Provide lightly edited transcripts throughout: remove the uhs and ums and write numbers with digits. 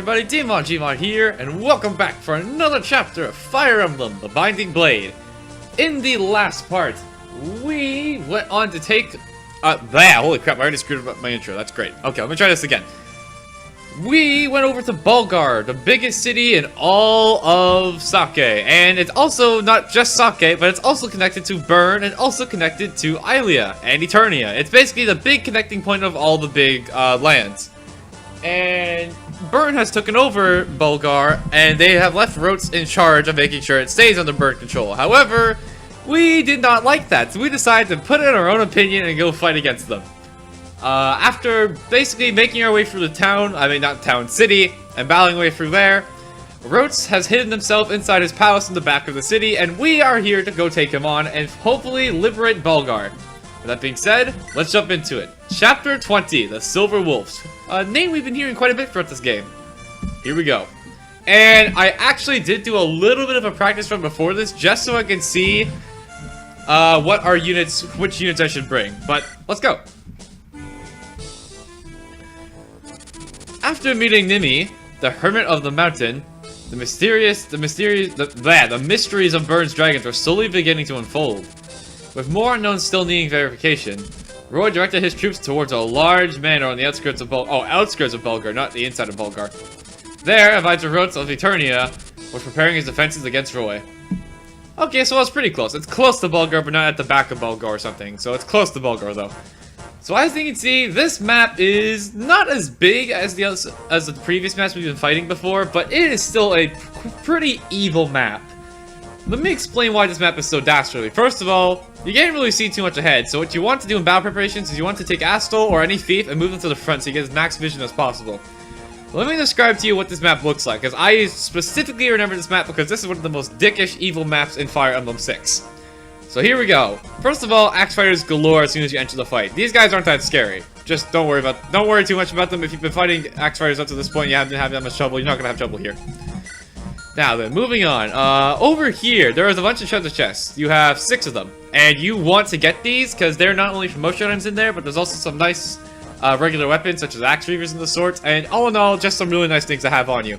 everybody, Gmod here, and welcome back for another chapter of Fire Emblem, the Binding Blade. In the last part, we went on to take... holy crap, I already screwed up my intro, that's great. Okay, let me try this again. We went over to Bulgar, the biggest city in all of Sake, and it's also not just Sake, but it's also connected to Bern, and also connected to Ilia and Eternia. It's basically the big connecting point of all the big lands. And Bern has taken over Bulgar, and they have left Roartz in charge of making sure it stays under Bern control. However, we did not like that, so we decided to put in our own opinion and go fight against them. After basically making our way through the town, not town, city, and battling our way through there, Roartz has hidden himself inside his palace in the back of the city, and we are here to go take him on and hopefully liberate Bulgar. With that being said, let's jump into it. Chapter 20, The Silver Wolves. A name we've been hearing quite a bit throughout this game. Here we go. And I actually did do a little bit of a practice run before this, just so I can see which units I should bring. But let's go. After meeting Nimi, the Hermit of the Mountain, the mysteries of Bern's dragons are slowly beginning to unfold. With more unknowns still needing verification, Roy directed his troops towards a large manor on the outskirts of Bulgar, not the inside of Bulgar. There, Advisor Roartz of Eternia was preparing his defenses against Roy. Okay, so it's pretty close. It's close to Bulgar, but not at the back of Bulgar or something. So it's close to Bulgar, though. So as you can see, this map is not as big as the previous maps we've been fighting before, but it is still a pretty evil map. Let me explain why this map is so dastardly. First of all, you can't really see too much ahead, so what you want to do in battle preparations is you want to take Astol or any thief and move them to the front so you get as max vision as possible. Let me describe to you what this map looks like, because I specifically remember this map because this is one of the most dickish evil maps in Fire Emblem 6. So here we go. First of all, axe fighters galore as soon as you enter the fight. These guys aren't that scary. Just don't worry too much about them. If you've been fighting axe fighters up to this point and you haven't had that much trouble, you're not gonna have trouble here. Now then, moving on. Over here, there is a bunch of treasure chests. You have 6 of them. And you want to get these, because they're not only promotion items in there, but there's also some nice regular weapons, such as axe reavers and the sorts. And all in all, just some really nice things to have on you.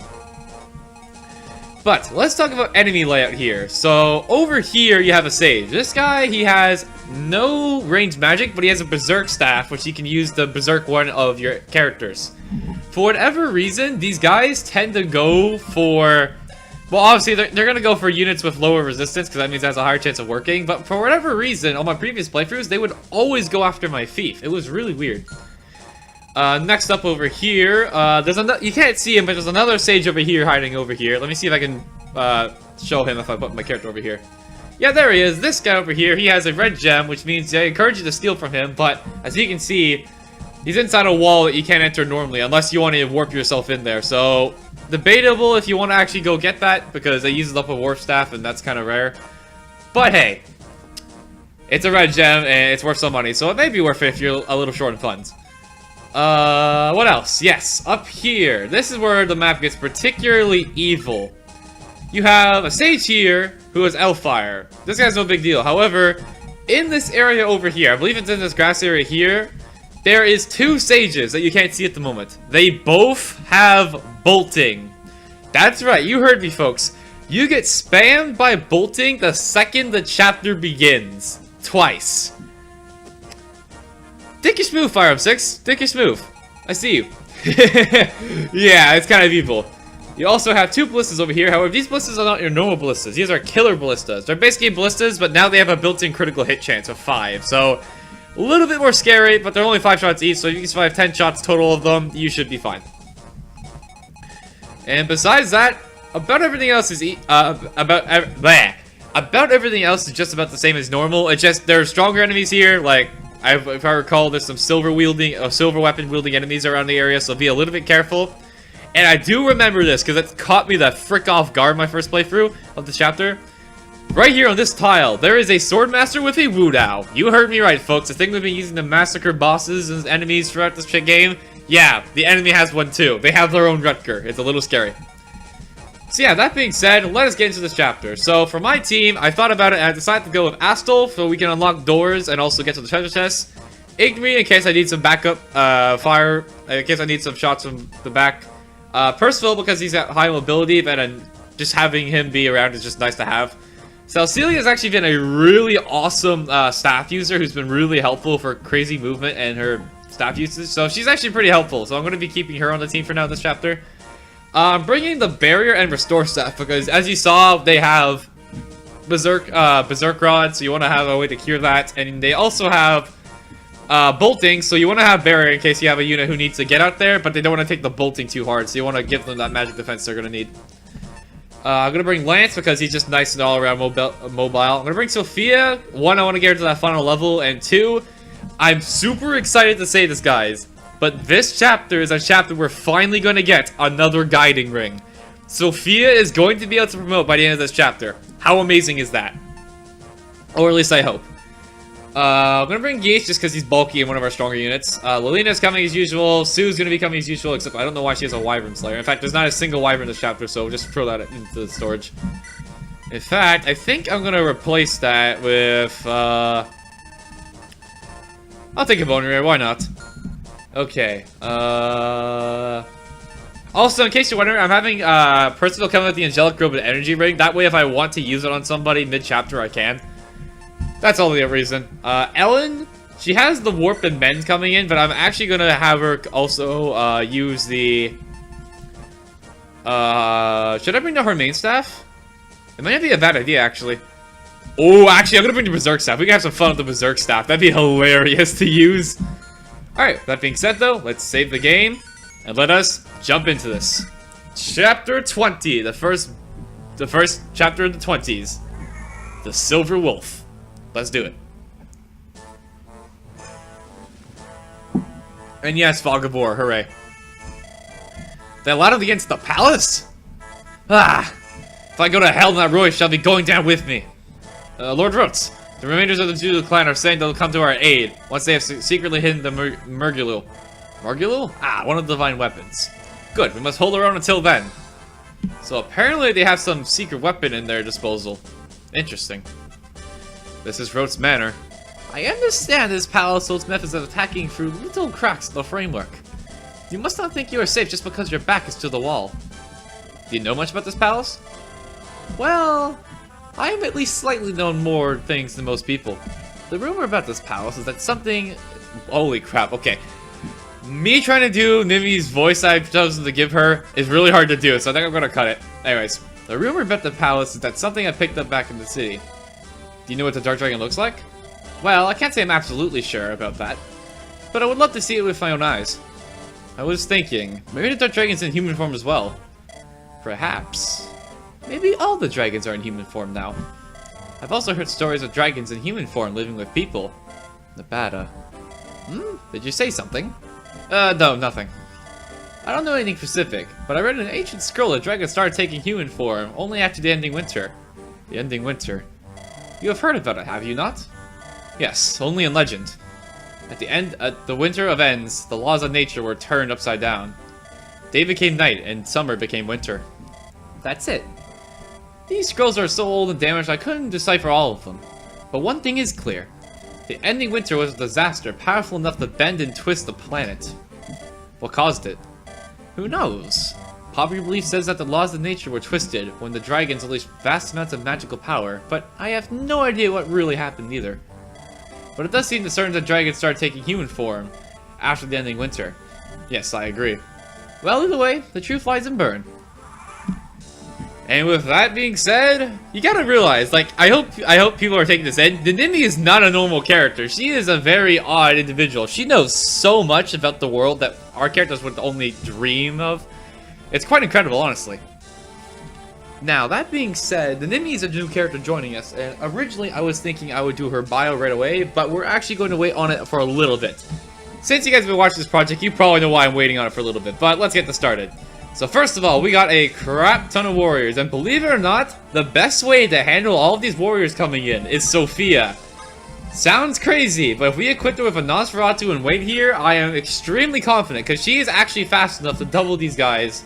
But, let's talk about enemy layout here. So, over here, you have a sage. This guy, he has no ranged magic, but he has a berserk staff, which he can use the berserk one of your characters. For whatever reason, these guys tend to go for... Well, obviously, they're going to go for units with lower resistance, because that means it has a higher chance of working. But for whatever reason, on my previous playthroughs, they would always go after my thief. It was really weird. Next up over here, there's another... You can't see him, but there's another sage over here hiding over here. Let me see if I can show him if I put my character over here. Yeah, there he is. This guy over here, he has a red gem, which means I encourage you to steal from him. But as you can see, he's inside a wall that you can't enter normally, unless you want to warp yourself in there. So... debatable if you want to actually go get that, because they use it up a warp staff, and that's kind of rare. But hey, it's a red gem, and it's worth some money, so it may be worth it if you're a little short on funds. What else? Yes, up here. This is where the map gets particularly evil. You have a sage here who has Elfire. This guy's no big deal. However, in this area over here, I believe it's in this grass area here, there is 2 sages that you can't see at the moment. They both have bolting. That's right, you heard me, folks. You get spammed by bolting the second the chapter begins. Twice. Dickish move, Fire Emblem 6. Dickish move. I see you. Yeah, it's kind of evil. You also have 2 ballistas over here. However, these ballistas are not your normal ballistas. These are killer ballistas. They're basically ballistas, but now they have a built-in critical hit chance of 5. So... a little bit more scary, but they're only 5 shots each, so if you can survive 10 shots total of them, you should be fine. And besides that, about everything else is about everything else is just about the same as normal. It's just there are stronger enemies here. Like if I recall, there's some silver weapon wielding enemies around the area, so be a little bit careful. And I do remember this because it caught me the frick off guard my first playthrough of the chapter. Right here on this tile, there is a Swordmaster with a Wudao. You heard me right, folks. The thing we've been using to massacre bosses and enemies throughout this game. Yeah, the enemy has one too. They have their own Rutger. It's a little scary. So yeah, that being said, let us get into this chapter. So for my team, I thought about it and I decided to go with Astol so we can unlock doors and also get to the treasure chests. Igni in case I need some backup fire, in case I need some shots from the back. Percival, because he's got high mobility, but just having him be around is just nice to have. Celcelia has actually been a really awesome staff user who's been really helpful for crazy movement and her staff usage. So she's actually pretty helpful. So I'm going to be keeping her on the team for now in this chapter. I'm bringing the Barrier and Restore staff because, as you saw, they have Berserk Rod, so you want to have a way to cure that. And they also have bolting, so you want to have Barrier in case you have a unit who needs to get out there, but they don't want to take the bolting too hard, so you want to give them that magic defense they're going to need. I'm going to bring Lance because he's just nice and all-around mobile. I'm going to bring Sophia. 1, I want to get her to that final level, and 2, I'm super excited to say this, guys, but this chapter is a chapter we're finally going to get another guiding ring. Sophia is going to be able to promote by the end of this chapter. How amazing is that? Or at least I hope. I'm going to bring Geese just because he's bulky and one of our stronger units. Lilina's coming as usual. Sue's going to be coming as usual, except I don't know why she has a Wyvern Slayer. In fact, there's not a single Wyvern in this chapter, so just throw that into the storage. In fact, I think I'm going to replace that with... I'll take a Bone Rare, why not? Okay. Also, in case you're wondering, I'm having Percival come with the Angelic Robe and Energy Ring. That way, if I want to use it on somebody mid-chapter, I can. That's all the reason. Ellen, she has the Warp and Mend coming in, but I'm actually going to have her also use the... should I bring her main staff? It might not be a bad idea, actually. Oh, actually, I'm going to bring the Berserk staff. We can have some fun with the Berserk staff. That'd be hilarious to use. Alright, that being said, though, let's save the game, and let us jump into this. Chapter 20, the first chapter of the 20s. The Silver Wolf. Let's do it. And yes, Fog of War, hooray. They allowed him against the palace? Ah! If I go to hell, that Roy shall be going down with me. Lord Roartz, the remainders of the Zulu clan are saying they'll come to our aid once they have secretly hidden the Murgulul. Murgulul? Ah, one of the divine weapons. Good, we must hold our own until then. So apparently they have some secret weapon in their disposal. Interesting. This is Roartz Manor. I understand this palace holds methods of attacking through little cracks in the framework. You must not think you are safe just because your back is to the wall. Do you know much about this palace? Well, I have at least slightly known more things than most people. The rumor about this palace is that something... Holy crap, okay. Me trying to do Nimi's voice I've chosen to give her is really hard to do, so I think I'm gonna cut it. Anyways, the rumor about the palace is that something I picked up back in the city. Do you know what the Dark Dragon looks like? Well, I can't say I'm absolutely sure about that, but I would love to see it with my own eyes. I was thinking, maybe the Dark Dragon's in human form as well. Perhaps. Maybe all the dragons are in human form now. I've also heard stories of dragons in human form living with people. Nevada. Did you say something? No, nothing. I don't know anything specific, but I read in an ancient scroll that dragons started taking human form only after the ending winter. The ending winter. You have heard about it, have you not? Yes, only in legend. At the winter of ends, the laws of nature were turned upside down. Day became night, and summer became winter. That's it. These scrolls are so old and damaged I couldn't decipher all of them. But one thing is clear. The ending winter was a disaster powerful enough to bend and twist the planet. What caused it? Who knows? Popular belief says that the laws of nature were twisted when the dragons unleashed vast amounts of magical power, but I have no idea what really happened either. But it does seem that certain dragons started taking human form after the ending winter. Yes, I agree. Well, either way, the truth lies in Burn. And with that being said, you gotta realize, like, I hope people are taking this in. The Nimi is not a normal character. She is a very odd individual. She knows so much about the world that our characters would only dream of. It's quite incredible, honestly. Now, that being said, the Nimi is a new character joining us, and originally I was thinking I would do her bio right away, but we're actually going to wait on it for a little bit. Since you guys have been watching this project, you probably know why I'm waiting on it for a little bit, but let's get this started. So first of all, we got a crap ton of warriors, and believe it or not, the best way to handle all of these warriors coming in is Sophia. Sounds crazy, but if we equip her with a Nosferatu and wait here, I am extremely confident, because she is actually fast enough to double these guys.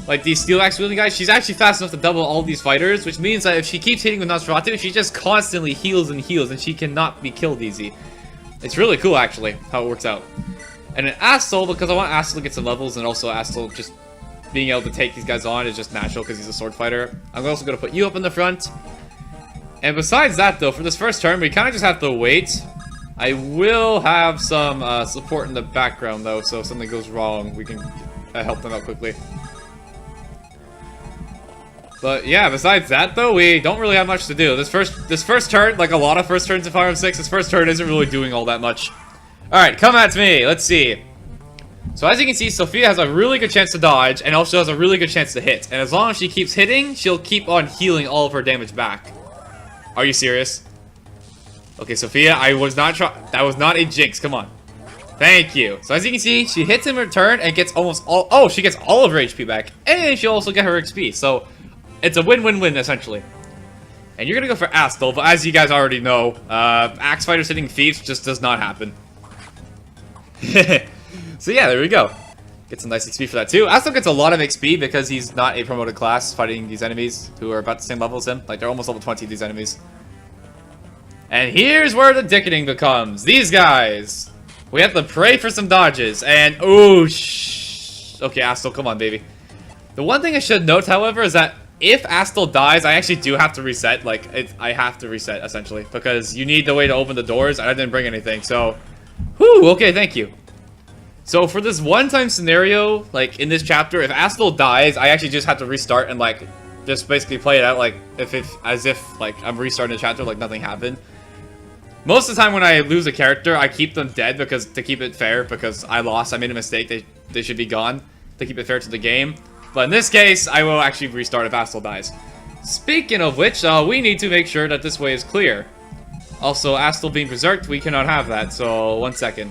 Like these steel axe wielding guys, she's actually fast enough to double all these fighters, which means that if she keeps hitting with Nosferatu, she just constantly heals and heals, and she cannot be killed easy. It's really cool, actually, how it works out. And an Astral, because I want Astral to get some levels, and also Astral just being able to take these guys on is just natural because he's a sword fighter. I'm also going to put you up in the front. And besides that, though, for this first turn, we kind of just have to wait. I will have some support in the background, though, so if something goes wrong, we can help them out quickly. But yeah, besides that, though, we don't really have much to do. This first turn, like a lot of first turns in Fire Emblem 6, this first turn isn't really doing all that much. Alright, come at me. Let's see. So as you can see, Sophia has a really good chance to dodge, and also has a really good chance to hit. And as long as she keeps hitting, she'll keep on healing all of her damage back. Are you serious? Okay, Sophia, that was not a jinx. Come on. Thank you. So as you can see, she hits in return and gets almost all... Oh, she gets all of her HP back. And she'll also get her XP. So it's a win-win-win, essentially. And you're going to go for Astel, but as you guys already know, Axe Fighters hitting Thieves just does not happen. So yeah, there we go. Get some nice XP for that too. Astel gets a lot of XP because he's not a promoted class fighting these enemies who are about the same level as him. Like, they're almost level 20, these enemies. And here's where the dickening becomes. These guys. We have to pray for some dodges. And, oh, okay, Astel, come on, baby. The one thing I should note, however, is that if Astel dies, I actually do have to reset. Like, I have to reset, essentially. Because you need the way to open the doors, and I didn't bring anything. So, whew, okay, thank you. So, for this one-time scenario, like, in this chapter, if Astel dies, I actually just have to restart and, like, just basically play it out, like, as if, like, I'm restarting the chapter, like, nothing happened. Most of the time when I lose a character, I keep them dead because to keep it fair, because I lost, I made a mistake, they should be gone, to keep it fair to the game. But in this case, I will actually restart if Astel dies. Speaking of which, we need to make sure that this way is clear. Also, Astel being berserked, we cannot have that, so 1 second.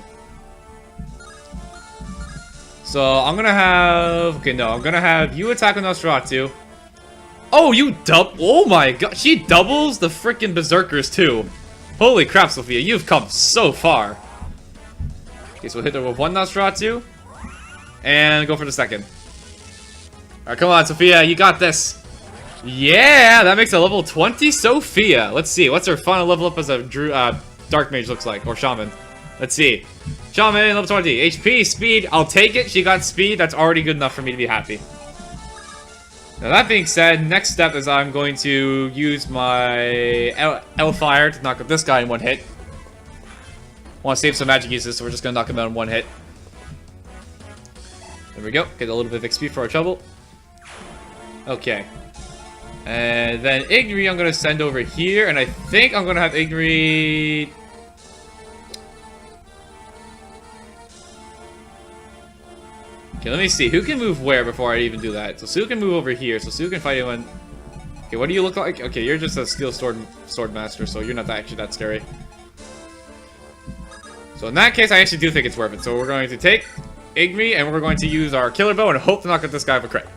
So, I'm gonna have... Okay, no, I'm gonna have you attack with Nosferatu. Oh, oh my god, she doubles the freaking berserkers too. Holy crap, Sophia, you've come so far. Okay, so we'll hit her with one Nosferatu. And go for the second. Alright, come on, Sophia, you got this. Yeah, that makes a level 20 Sophia. Let's see, what's her final level up as a Dark Mage looks like, or Shaman. Let's see. Shaman, level 20. HP, speed, I'll take it. She got speed, that's already good enough for me to be happy. Now that being said, next step is I'm going to use my L-Fire to knock out this guy in one hit. Want to save some magic uses, so we're just going to knock him out in one hit. There we go. Get a little bit of XP for our trouble. Okay. And then Igri I'm going to send over here, and I think I'm going to have Igri... Okay, let me see. Who can move where before I even do that? So Sue can move over here. So Sue can fight anyone. Okay, what do you look like? Okay, you're just a steel sword master, so you're not actually that scary. So in that case, I actually do think it's worth it. So we're going to take Igri, and we're going to use our killer bow and hope to knock out this guy with a crit.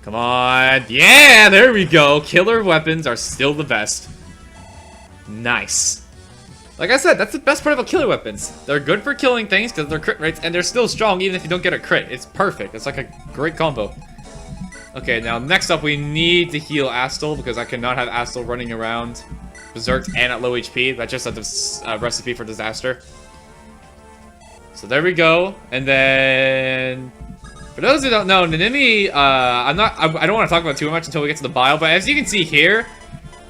Come on. Yeah, there we go. Killer weapons are still the best. Nice. Like I said, that's the best part about killer weapons. They're good for killing things because they're crit rates, and they're still strong even if you don't get a crit. It's perfect. It's like a great combo. Okay, now next up we need to heal Astel because I cannot have Astel running around berserked and at low HP. That's just a recipe for disaster. So there we go. And then... For those who don't know, Nanimi, I don't want to talk about it too much until we get to the bio, but as you can see here,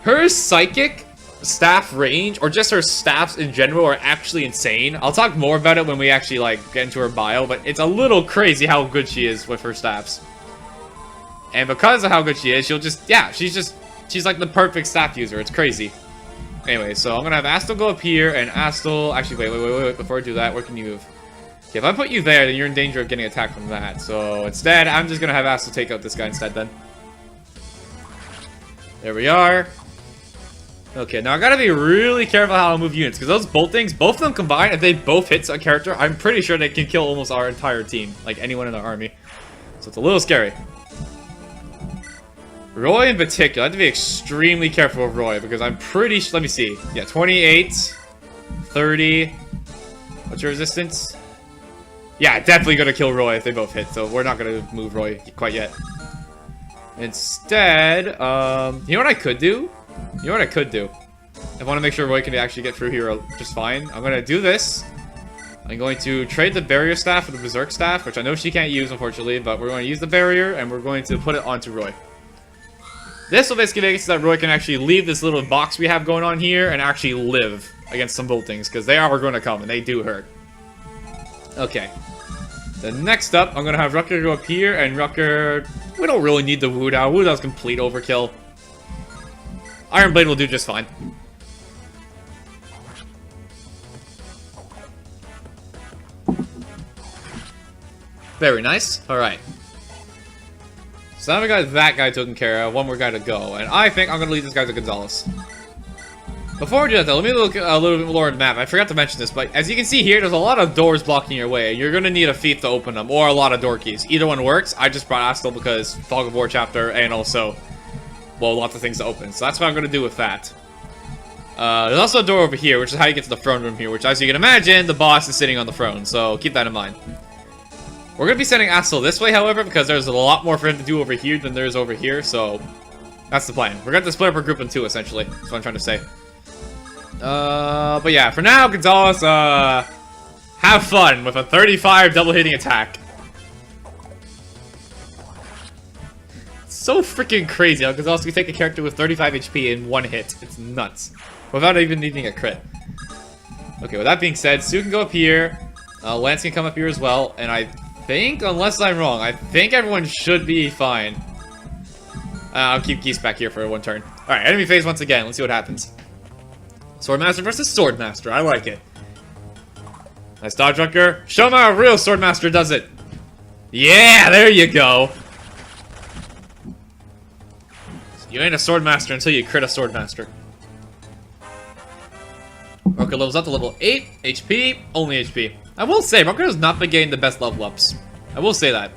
her psychic staff range, or just her staffs in general, are actually insane. I'll talk more about it when we actually, like, get into her bio, but it's a little crazy how good she is with her staffs. And because of how good she is, she'll just, yeah, she's like the perfect staff user. It's crazy. Anyway, so I'm gonna have Astel go up here, and Astel, actually, wait, before I do that, where can you move? Okay, if I put you there, then you're in danger of getting attacked from that. So instead, I'm just gonna have Astel take out this guy instead then. There we are. Okay, now I gotta be really careful how I move units, because those bolt things, both of them combined, if they both hit a character, I'm pretty sure they can kill almost our entire team, like anyone in our army. So it's a little scary. Roy in particular, I have to be extremely careful with Roy, because I'm pretty sure, let me see, yeah, 28, 30, what's your resistance? Yeah, definitely gonna kill Roy if they both hit, so we're not gonna move Roy quite yet. Instead, you know what I could do? You know what I could do? I want to make sure Roy can actually get through here just fine. I'm going to do this. I'm going to trade the barrier staff for the berserk staff, which I know she can't use, unfortunately, but we're going to use the barrier, and we're going to put it onto Roy. This will basically make it so that Roy can actually leave this little box we have going on here and actually live against some boltings, because they are going to come, and they do hurt. Okay. Then next up, I'm going to have Rucker go up here, and Rucker... We don't really need the Wudao. Wudao's complete overkill. Iron Blade will do just fine. Very nice. Alright. So now we got that guy taken care of. One more guy to go. And I think I'm going to leave this guy to Gonzalez. Before we do that, though, let me look a little bit more at the map. I forgot to mention this, but as you can see here, there's a lot of doors blocking your way. You're going to need a thief to open them, or a lot of door keys. Either one works. I just brought Astel because Fog of War chapter, and also, well, lots of things to open. So that's what I'm going to do with that. There's also a door over here, which is how you get to the throne room here, which, as you can imagine, the boss is sitting on the throne. So keep that in mind. We're going to be sending Astel this way, however, because there's a lot more for him to do over here than there is over here, so that's the plan. We're going to split up our group in two, essentially. That's what I'm trying to say. But yeah, for now, Gonzalez, have fun with a 35 double hitting attack. It's so freaking crazy how Gonzalez can take a character with 35 HP in one hit. It's nuts. Without even needing a crit. Okay, with that being said, Sue can go up here. Lance can come up here as well, and I think, unless I'm wrong, I think everyone should be fine. I'll keep Geese back here for one turn. Alright, enemy phase once again. Let's see what happens. Swordmaster versus Swordmaster. I like it. Nice dodge, Rucker. Show me how a real Swordmaster does it. Yeah, there you go. You ain't a Swordmaster until you crit a Swordmaster. Rucker levels up to level 8. HP. Only HP. I will say, Rucker has not been getting the best level ups. I will say that.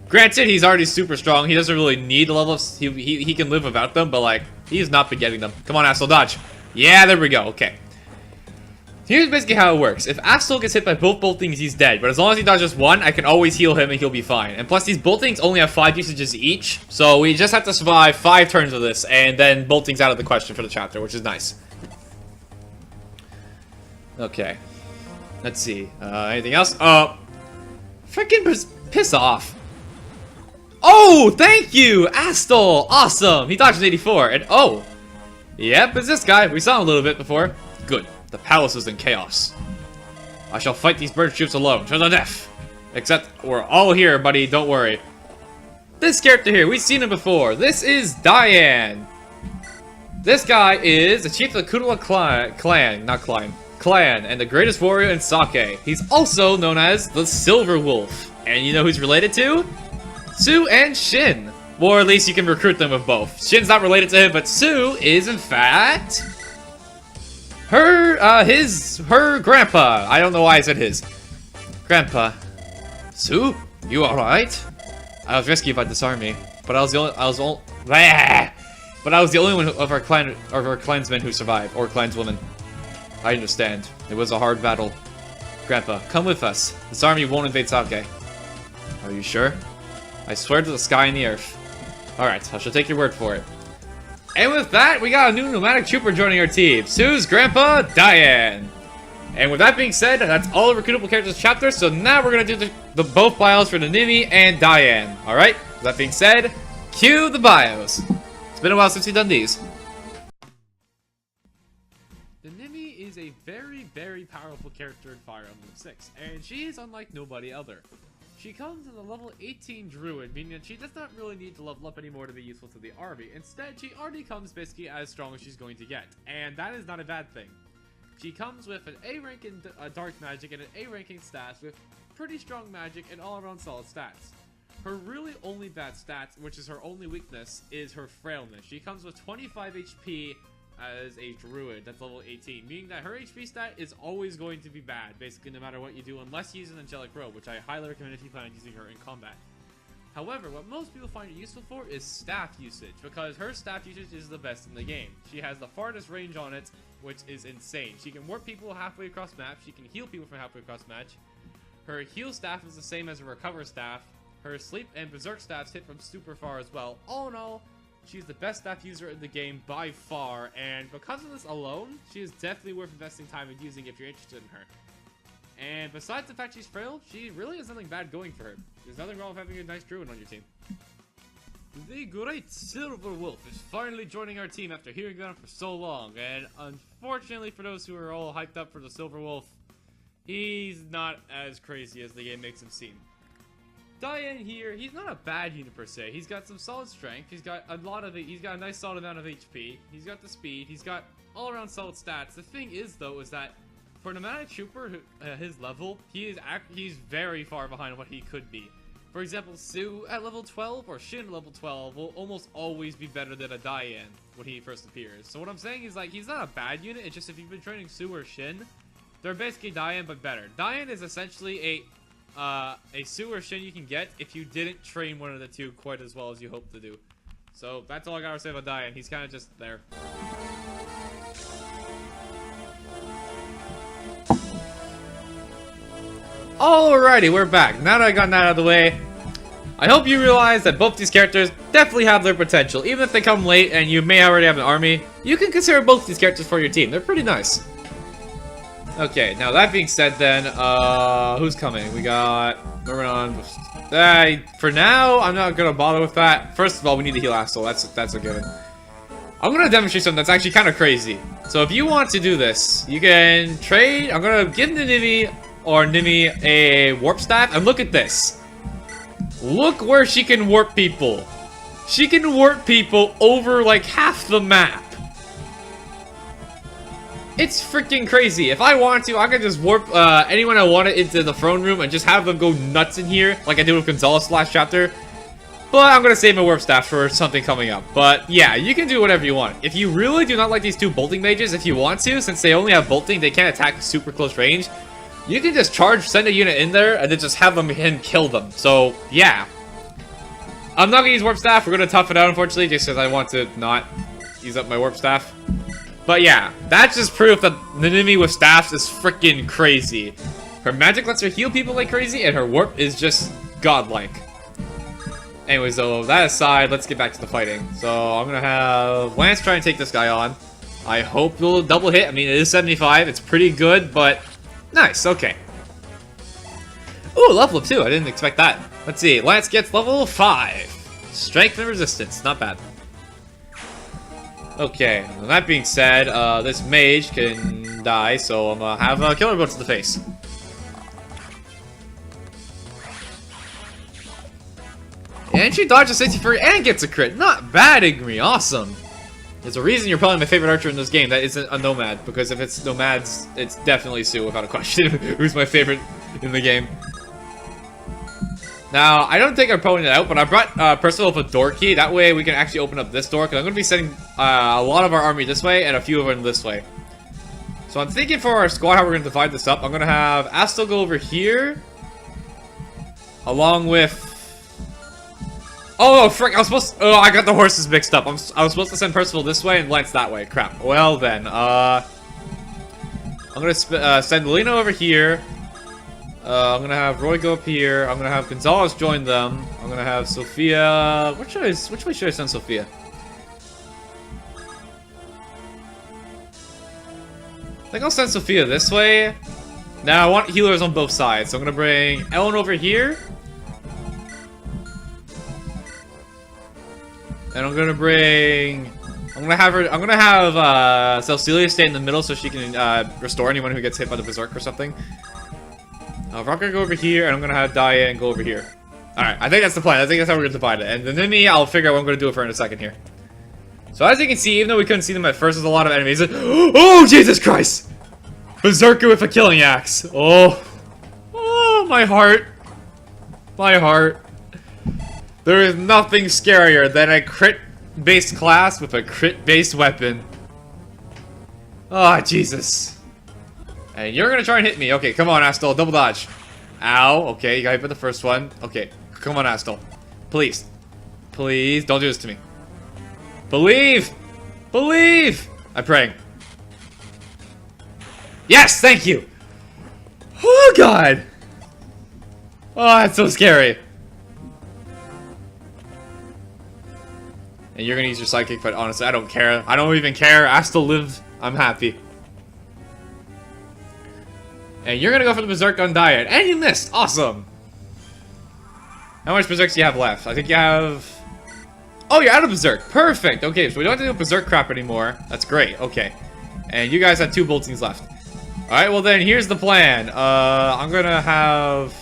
Granted, he's already super strong. He doesn't really need the level ups. He can live without them, but like, he's not been getting them. Come on, Astel, dodge. Yeah, there we go. Okay. Here's basically how it works. If Astel gets hit by both boltings, he's dead. But as long as he dodges one, I can always heal him and he'll be fine. And plus, these boltings only have 5 usages each. So we just have to survive 5 turns of this. And then bolting's out of the question for the chapter, which is nice. Okay. Let's see. Anything else? Freaking piss off. Oh, thank you, Astel. Awesome. He dodged an 84. And oh. Yep, it's this guy. We saw him a little bit before. Good. The palace is in chaos. I shall fight these bird troops alone, to the death. Except we're all here, buddy. Don't worry. This character here, we've seen him before. This is Diane. This guy is the chief of the Kudala clan, and the greatest warrior in Sake. He's also known as the Silver Wolf. And you know who's related to? Sue and Shin. Or at least you can recruit them with both. Shin's not related to him, but Sue is, in fact, her grandpa. I don't know why I said his. Grandpa. Sue, you alright? I was rescued by this army, but I was the only one of our clansmen who survived, or clanswomen. I understand. It was a hard battle. Grandpa, come with us. This army won't invade Sake. Are you sure? I swear to the sky and the earth. Alright, I shall take your word for it. And with that, we got a new nomadic trooper joining our team. Sue's grandpa, Diane. And with that being said, that's all the recruitable characters chapter. So now we're going to do the both bios for the Nimi and Diane. Alright, with that being said, cue the bios. It's been a while since we've done these. The Nimi is a very, very powerful character in Fire Emblem 6. And she is unlike nobody other. She comes as a level 18 druid, meaning that she does not really need to level up anymore to be useful to the army. Instead, she already comes basically as strong as she's going to get, and that is not a bad thing. She comes with an A rank in dark magic and an A rank in stats with pretty strong magic and all around solid stats. Her really only bad stats, which is her only weakness, is her frailness. She comes with 25 HP as a druid that's level 18, meaning that her HP stat is always going to be bad, basically no matter what you do, unless you use an angelic robe, which I highly recommend if you plan on using her in combat. However, what most people find it useful for is staff usage, because her staff usage is the best in the game. She has the farthest range on it, which is insane. She can warp people halfway across map, she can heal people from halfway across match. Her heal staff is the same as her recover staff. Her sleep and berserk staffs hit from super far as well. All in all, she's the best staff user in the game by far, and because of this alone, she is definitely worth investing time in using if you're interested in her. And besides the fact she's frail, she really has nothing bad going for her. There's nothing wrong with having a nice druid on your team. The great Silver Wolf is finally joining our team after hearing about him for so long. And unfortunately for those who are all hyped up for the Silver Wolf, he's not as crazy as the game makes him seem. Diane here, he's not a bad unit per se. He's got some solid strength. He's got a lot of it. He's got a nice solid amount of HP. He's got the speed. He's got all around solid stats. The thing is though, is that for an nomadic trooper, his level, he's very far behind what he could be. For example, Sue at level 12 or Shin at level 12 will almost always be better than a Diane when he first appears. So what I'm saying is like he's not a bad unit. It's just if you've been training Sue or Shin, they're basically Diane but better. Diane is essentially a Sue or Shin you can get if you didn't train one of the two quite as well as you hope to do. So that's all I gotta say about Diane. He's kind of just there. Alrighty, we're back. Now that I got that out of the way, I hope you realize that both these characters definitely have their potential. Even if they come late and you may already have an army, you can consider both these characters for your team. They're pretty nice. Okay, now that being said then, who's coming? We got... Moving on. For now, I'm not gonna bother with that. First of all, we need to heal Astel. That's a given. I'm gonna demonstrate something that's actually kind of crazy. So if you want to do this, you can trade... I'm gonna give Nimi a warp staff, and look at this. Look where she can warp people. She can warp people over like half the map. It's freaking crazy. If I want to, I can just warp anyone I want into the throne room and just have them go nuts in here, like I did with Gonzalez last chapter. But I'm gonna save my warp staff for something coming up. But yeah, you can do whatever you want. If you really do not like these two bolting mages, if you want to, since they only have bolting, they can't attack super close range. You can just send a unit in there, and then just have them and kill them. So, yeah. I'm not gonna use warp staff. We're gonna tough it out, unfortunately, just because I want to not use up my warp staff. But yeah, that's just proof that the Nimi with staffs is freaking crazy. Her magic lets her heal people like crazy, and her warp is just godlike. Anyways, though, that aside, let's get back to the fighting. So, I'm gonna have Lance try and take this guy on. I hope we'll double hit. I mean, it is 75. It's pretty good, but... Nice, okay. Ooh, level up too. I didn't expect that. Let's see. Lance gets level 5. Strength and resistance. Not bad. Okay, well, that being said, this mage can die, so I'm gonna have a killer blow to the face. And she dodges 63 and gets a crit. Not bad, Igri. Awesome. There's a reason you're probably my favorite archer in this game that isn't a nomad, because if it's nomads, it's definitely Sue without a question. Who's my favorite in the game? Now, I don't think I'm pulling it out, but I brought Percival with a door key. That way we can actually open up this door, because I'm going to be sending a lot of our army this way and a few of them this way. So I'm thinking for our squad how we're going to divide this up. I'm going to have Astel go over here, along with... Oh, frick, I was supposed to... Oh, I got the horses mixed up. I was supposed to send Percival this way and Lance that way. Crap. Well, then, I'm gonna send Lena over here. I'm gonna have Roy go up here. I'm gonna have Gonzalez join them. I'm gonna have Sophia... Which way should I send Sophia? I think I'll send Sophia this way. Now, I want healers on both sides. So I'm gonna bring Ellen over here. And I'm gonna have Cecilia stay in the middle so she can restore anyone who gets hit by the berserk or something. Rock gonna go over here, and I'm gonna have Diane go over here. Alright, I think that's the plan. I think that's how we're gonna divide it. And then Nimi, I'll figure out what I'm gonna do with her in a second here. So as you can see, even though we couldn't see them at first, there's a lot of enemies. Oh, Jesus Christ! Berserker with a killing axe. Oh. Oh, my heart. My heart. There is nothing scarier than a crit-based class with a crit-based weapon. Oh, Jesus. And you're gonna try and hit me. Okay, come on, Astel. Double dodge. Ow. Okay, you got hit by the first one. Okay, come on, Astel. Please. Please, don't do this to me. Believe! Believe! I'm praying. Yes, thank you! Oh, God! Oh, that's so scary. And you're gonna use your sidekick, but honestly, I don't care. I don't even care. I still live. I'm happy. And you're gonna go for the Berserk on Diet. And you missed! Awesome! How much Berserks do you have left? I think you have... Oh, you're out of Berserk. Perfect! Okay, so we don't have to do Berserk crap anymore. That's great. Okay. And you guys have 2 Boltings left. Alright, well then, here's the plan. I'm gonna have...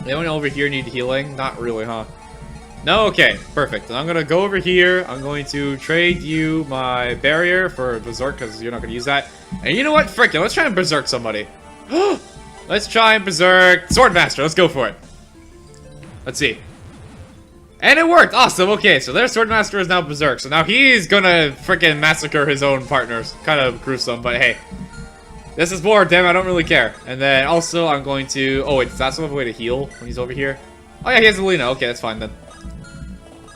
Anyone over here need healing? Not really, huh? No? Okay, perfect. And I'm gonna go over here. I'm going to trade you my barrier for Berserk, because you're not gonna use that. And you know what? Frick it, let's try and Berserk somebody. Let's try and Berserk Swordmaster. Let's go for it. Let's see. And it worked! Awesome, okay, so their Swordmaster is now Berserk. So now he's gonna freaking massacre his own partners. Kind of gruesome, but hey. This is war, damn, I don't really care. And then also I'm going to... Oh wait, does that still have a way to heal when he's over here? Oh yeah, he has Alina. Okay, that's fine then.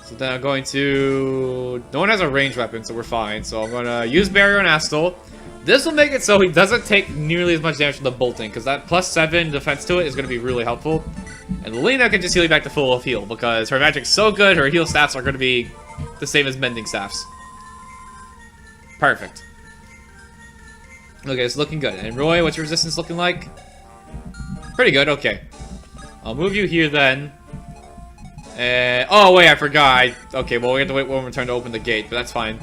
So then I'm going to... No one has a ranged weapon, so we're fine. So I'm going to use Barrier on Astal. This will make it so he doesn't take nearly as much damage from the bolting, because that +7 defense to it is going to be really helpful. And Alina can just heal you back to full of heal, because her magic's so good, her heal staffs are going to be the same as mending staffs. Perfect. Okay, it's looking good. And Roy, what's your resistance looking like? Pretty good, okay. I'll move you here then. Oh wait, I forgot. Okay, well we have to wait one more turn to open the gate, but that's fine.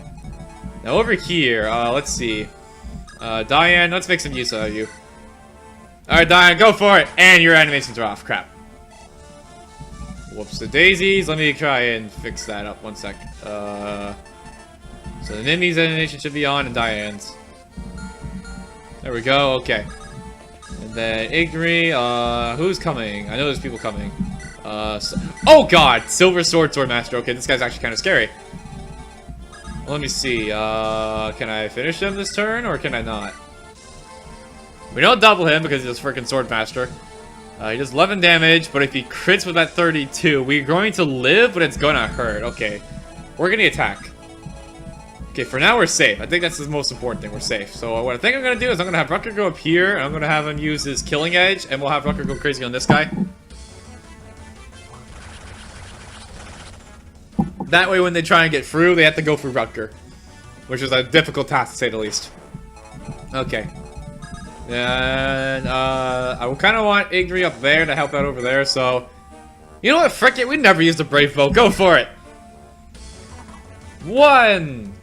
Now over here, let's see. Diane, let's make some use of you. Alright, Diane, go for it! And your animations are off, crap. Whoops the daisies, let me try and fix that up, one sec. So the Nimi's animation should be on and Diane's. There we go, okay. And then Igri, who's coming? I know there's people coming. Oh god! Silver Swordmaster. Okay, this guy's actually kind of scary. Well, let me see. Can I finish him this turn, or can I not? We don't double him because he's a freaking Swordmaster. He does 11 damage, but if he crits with that 32, we're going to live, but it's gonna hurt. Okay. We're gonna attack. Okay, for now we're safe. I think that's the most important thing. We're safe. So what I think I'm gonna do is I'm gonna have Rucker go up here, and I'm gonna have him use his Killing Edge, and we'll have Rucker go crazy on this guy. That way when they try and get through, they have to go through Rutger. Which is a difficult task, to say the least. Okay. And, I will kind of want Igri up there to help out over there, so... You know what, frick it, we never used a Brave Bow. Go for it! 1!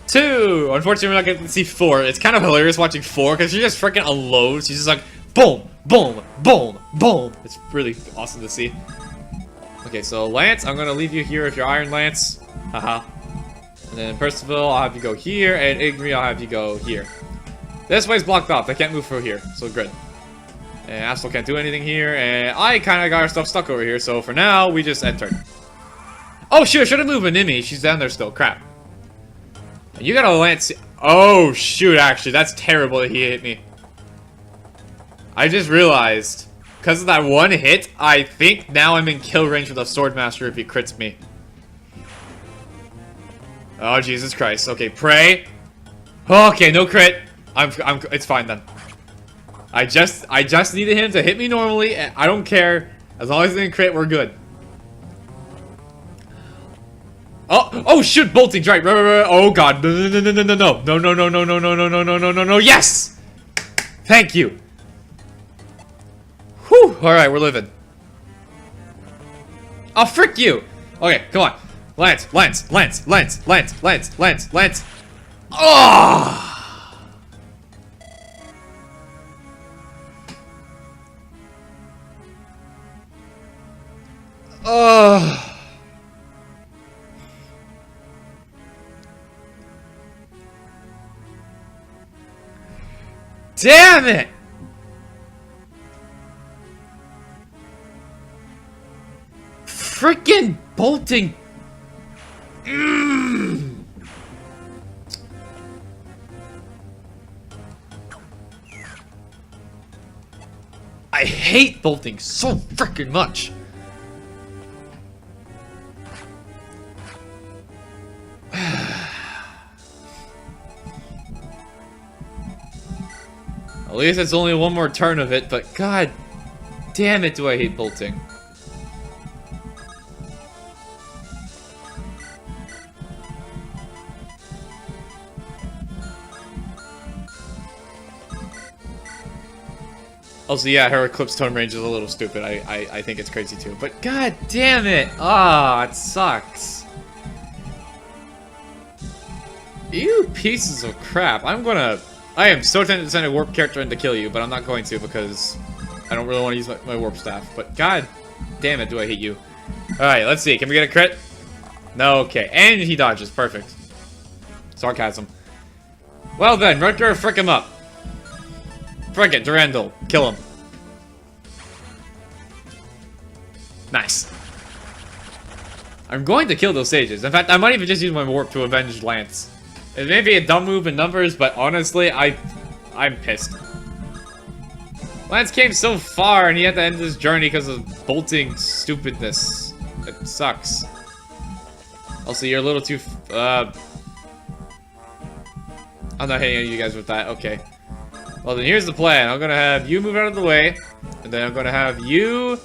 2! Unfortunately, we're not getting to see 4. It's kind of hilarious watching 4, because she just freaking unloads. She's just like, boom, boom, boom, boom. It's really awesome to see. Okay, so Lance, I'm gonna leave you here with your Iron Lance. Haha. And then Percival, I'll have you go here, and Igri, I'll have you go here. This way's blocked off. They can't move through here, so good. And Astal can't do anything here, and I kind of got our stuff stuck over here, so for now, we just enter. Oh, shoot, I should have moved Animi. She's down there still. Crap. And you got a Lance. Oh, shoot, actually. That's terrible that he hit me. I just realized. Because of that one hit, I think now I'm in kill range with a Swordmaster if he crits me. Oh, Jesus Christ. Okay, pray. Okay, no crit. It's fine then. I just needed him to hit me normally. And I don't care. As long as he didn't crit, we're good. Oh shoot, bolting, right. Oh god. No. Yes! Thank you. Whew, alright, we're living. Oh, frick you! Okay, come on. Lance. Oh! Oh! Damn it! Freaking bolting! I hate bolting so freaking much. At least it's only one more turn of it, but god damn it do I hate bolting. Also, yeah, her Eclipse Tone range is a little stupid. I think it's crazy too. But god damn it! Ah, it sucks. You pieces of crap. I am so tempted to send a warp character in to kill you, but I'm not going to because I don't really want to use my warp staff. But god damn it, do I hate you. Alright, let's see. Can we get a crit? No, okay. And he dodges. Perfect. Sarcasm. Well then, Rutger, frick him up. Frick it, Durandal. Kill him. Nice. I'm going to kill those sages. In fact, I might even just use my warp to avenge Lance. It may be a dumb move in numbers, but honestly, I'm pissed. Lance came so far, and he had to end his journey because of bolting stupidness. It sucks. Also, you're a little too... I'm not hitting you guys with that. Okay. Well, then here's the plan. I'm gonna have you move out of the way, and then I'm gonna have you...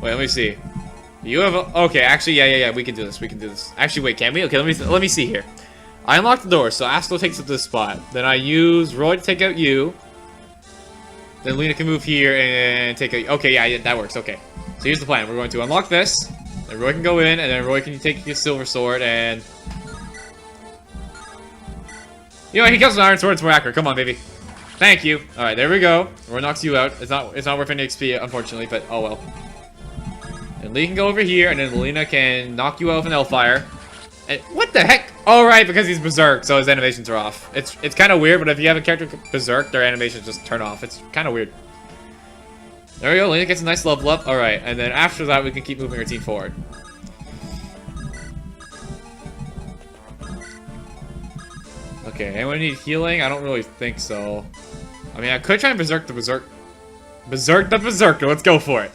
Wait, let me see. You have a... Okay, actually, yeah, we can do this. We can do this. Actually, wait, can we? Okay, let me see here. I unlock the door, so Astro takes up this spot. Then I use Roy to take out you. Then Lena can move here and take out... Okay, yeah, that works. Okay. So here's the plan. We're going to unlock this. Then Roy can go in, and then Roy can take his silver sword, and... You know, he comes with an iron sword, it's more accurate. Come on, baby. Thank you. Alright, there we go. Roy knocks you out. It's not worth any XP, unfortunately, but oh well. And Lee can go over here, and then Lena can knock you out with an Hellfire. And what the heck? Oh, right, because he's Berserk, so his animations are off. It's kind of weird, but if you have a character Berserk, their animations just turn off. It's kind of weird. There we go. Lena gets a nice level up. Alright, and then after that, we can keep moving our team forward. Okay, anyone need healing? I don't really think so. I mean, I could try and Berserk the Berserk. Berserk the Berserker. Let's go for it.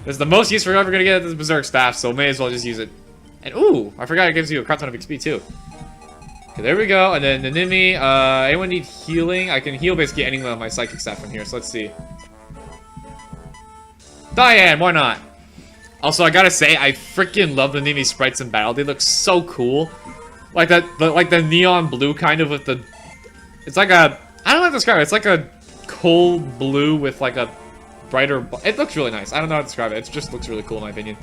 This is the most use we're ever going to get at this Berserk staff, so may as well just use it. And, ooh, I forgot it gives you a crap ton of XP, too. Okay, there we go. And then the Nimi, anyone need healing? I can heal basically anyone on my Psychic staff from here, so let's see. Diane, why not? Also, I gotta say, I freaking love the Nimi sprites in battle. They look so cool. Like the neon blue kind of with the... It's like a... I don't know how to describe it. It's like a cold blue with like a brighter... It looks really nice. I don't know how to describe it. It just looks really cool in my opinion.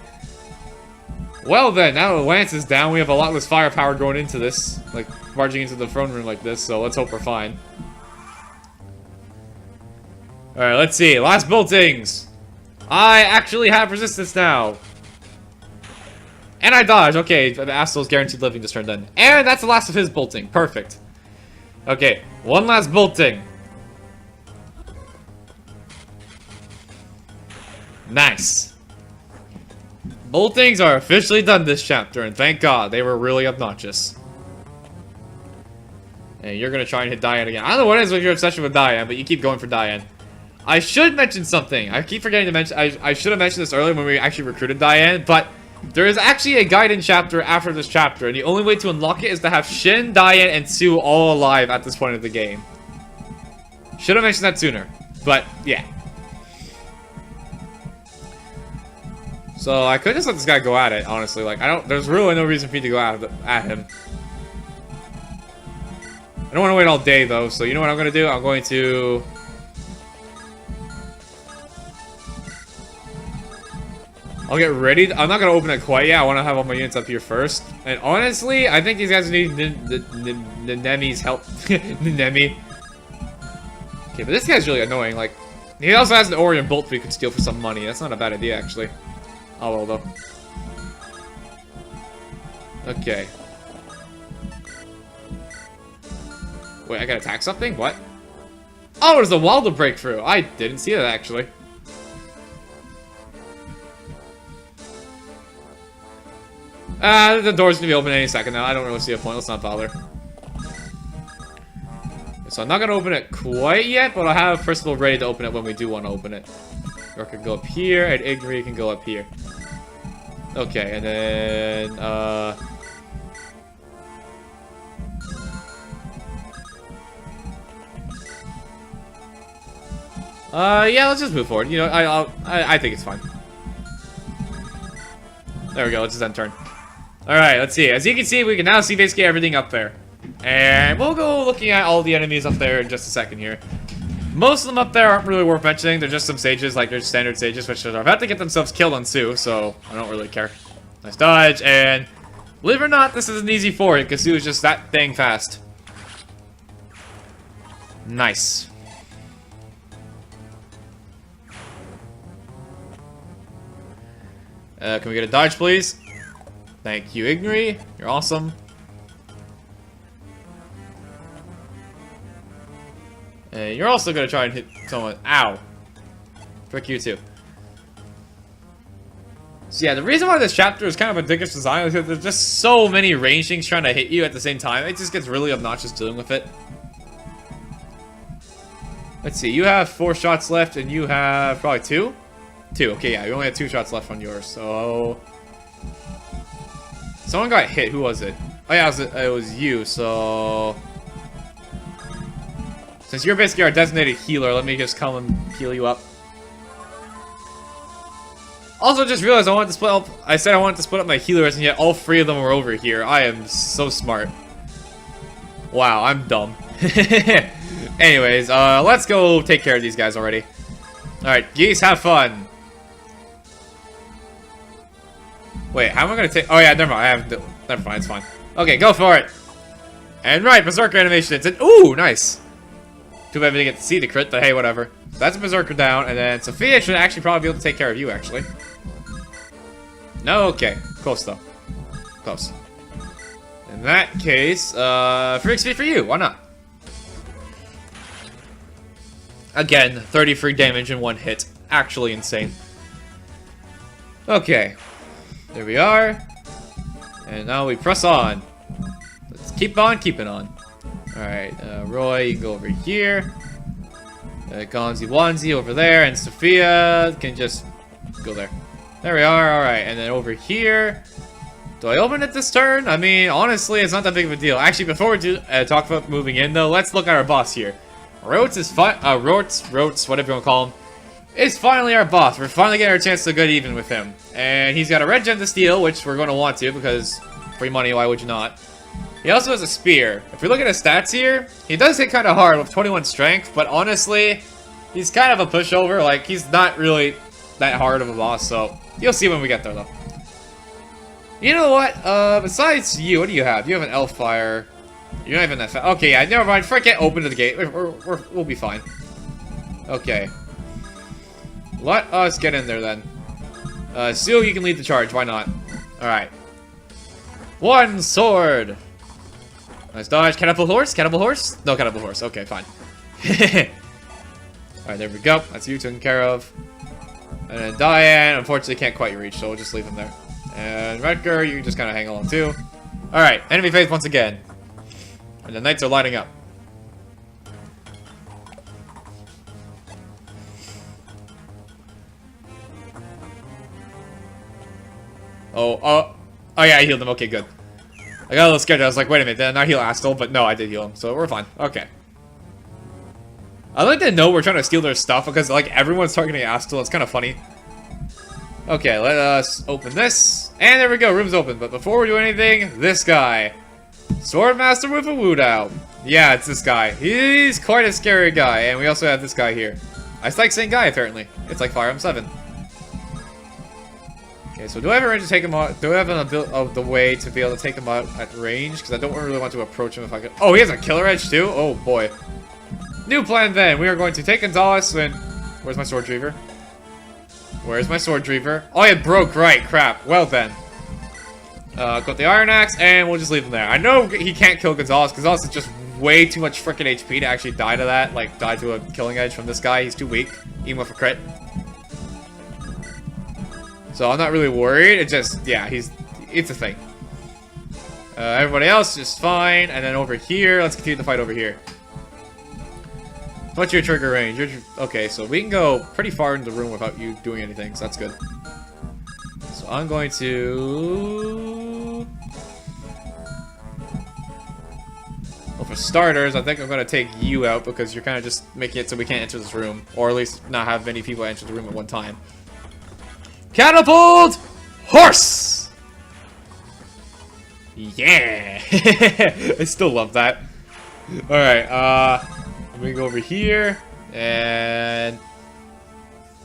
Well then, now that Lance is down, we have a lot less firepower going into this. Like, barging into the throne room like this, so let's hope we're fine. Alright, let's see. Last boltings! I actually have resistance now! And I dodge. Okay, the Astel's guaranteed living this turn then. And that's the last of his bolting. Perfect. Okay, one last bolting. Nice. Boltings are officially done this chapter, and thank God, they were really obnoxious. And you're gonna try and hit Diane again. I don't know what it is with your obsession with Diane, but you keep going for Diane. I should mention something. I keep forgetting to mention. I should have mentioned this earlier when we actually recruited Diane, but there is actually a guidance chapter after this chapter, and the only way to unlock it is to have Shin, Diane, and Sue all alive at this point of the game. Should have mentioned that sooner, but yeah. So I could just let this guy go at it, honestly. Like, there's really no reason for me to go at him. I don't want to wait all day, though, so you know what I'm going to do? I'm going to... I'll get ready. I'm not going to open it quite yet. I want to have all my units up here first. And honestly, I think these guys need Nemi's help. Nemi. Okay, but this guy's really annoying. Like, he also has an Orion Bolt we could steal for some money. That's not a bad idea, actually. Oh, well, though. Okay. Wait, I gotta attack something? What? Oh, there's a wall to break through. I didn't see that, actually. The door's gonna be open any second now. I don't really see a point. Let's not bother. So I'm not gonna open it quite yet, but I'll have Percival ready to open it when we do want to open it. Or can go up here, and Igri can go up here. Okay, and then, yeah, let's just move forward. You know, I think it's fine. There we go, let's just end turn. Alright, let's see. As you can see, we can now see basically everything up there. And we'll go look looking at all the enemies up there in just a second here. Most of them up there aren't really worth mentioning. They're just some sages, like they're standard sages, which are about to get themselves killed on Sue, so I don't really care. Nice dodge, and believe it or not, this is an easy forward, because Sue is just that dang fast. Nice. Can we get a dodge, please? Thank you, Igni. You're awesome. And you're also gonna try and hit someone. Ow. Frick you too. So yeah, the reason why this chapter is kind of a dickish design is because there's just so many range things trying to hit you at the same time. It just gets really obnoxious dealing with it. Let's see, you have 4 shots left and you have probably 2? 2, okay, yeah, you only have 2 shots left on yours, so... Someone got hit, who was it? Oh yeah, it was you, so... Since you're basically our designated healer, let me just come and heal you up. Also, just realized I wanted to split up. I said I wanted to split up my healers, and yet all 3 of them were over here. I am so smart. Wow, I'm dumb. Anyways, let's go take care of these guys already. Alright, geese, have fun. Wait, how am I gonna take... Oh yeah, never mind. Never mind, it's fine. Okay, go for it. And right, Berserker animation. It's an... Ooh, nice. Too bad we didn't get to see the crit, but hey, whatever. That's a Berserker down, and then Sophia should actually probably be able to take care of you, actually. No, okay. Close, though. Close. In that case, free XP for you. Why not? Again, 30 free damage in 1 hit. Actually insane. Okay. There we are. And now we press on. Let's keep on keeping on. Alright, Roy, you can go over here. Gonzi Wanzi over there, and Sophia can just go there. There we are, alright, and then over here. Do I open it this turn? I mean, honestly, it's not that big of a deal. Actually, before we do talk about moving in, though, let's look at our boss here. Roartz is Roartz, whatever you want to call him, is finally our boss. We're finally getting our chance to get even with him. And he's got a red gem to steal, which we're going to want to, because free money, why would you not? He also has a spear. If we look at his stats here, he does hit kind of hard with 21 strength, but honestly, he's kind of a pushover. Like, he's not really that hard of a boss, so you'll see when we get there, though. You know what? Besides you, what do you have? You have an elf fire. You're not even that fast. Okay, yeah, never mind. Forget open to the gate. We'll be fine. Okay. Let us get in there, then. Seal, you can lead the charge. Why not? Alright. 1 sword! Nice dodge. Catapult horse? Catapult horse? No, catapult horse. Okay, fine. Alright, there we go. That's you taken care of. And then Diane, unfortunately, can't quite reach, so we'll just leave him there. And Redger, you can just kind of hang along, too. Alright, enemy phase once again. And the knights are lining up. Oh yeah, I healed him. Okay, good. I got a little scared. I was like, wait a minute, did I not heal Astel? But no, I did heal him, so we're fine. Okay. I like to know we're trying to steal their stuff because, like, everyone's targeting Astel. It's kind of funny. Okay, let us open this. And there we go, room's open. But before we do anything, this guy. Swordmaster with a Wudao. Yeah, it's this guy. He's quite a scary guy. And we also have this guy here. It's like same guy, apparently. It's like Fire M7. Okay, so do I have a range to take him out? Do I have the way to be able to take him out at range? Because I don't really want to approach him if I could. Oh, he has a killer edge too? Oh boy. New plan then. We are going to take Gonzalez and... Where's my sword reaver? Where's my sword reaver? Oh, it broke, right. Crap. Well then. Got the Iron Axe, and we'll just leave him there. I know he can't kill Gonzalez. Gonzalez is just way too much freaking HP to actually die to that. Like, die to a killing edge from this guy. He's too weak, even with a crit. So I'm not really worried. It just, yeah, it's a thing. Everybody else is fine. And then over here, let's continue the fight over here. What's your trigger range? Okay, so we can go pretty far into the room without you doing anything, so that's good. So I'm going to... Well, for starters, I think I'm going to take you out because you're kind of just making it so we can't enter this room. Or at least not have many people enter the room at one time. Catapult horse! Yeah! I still love that. Alright, I'm gonna go over here, and...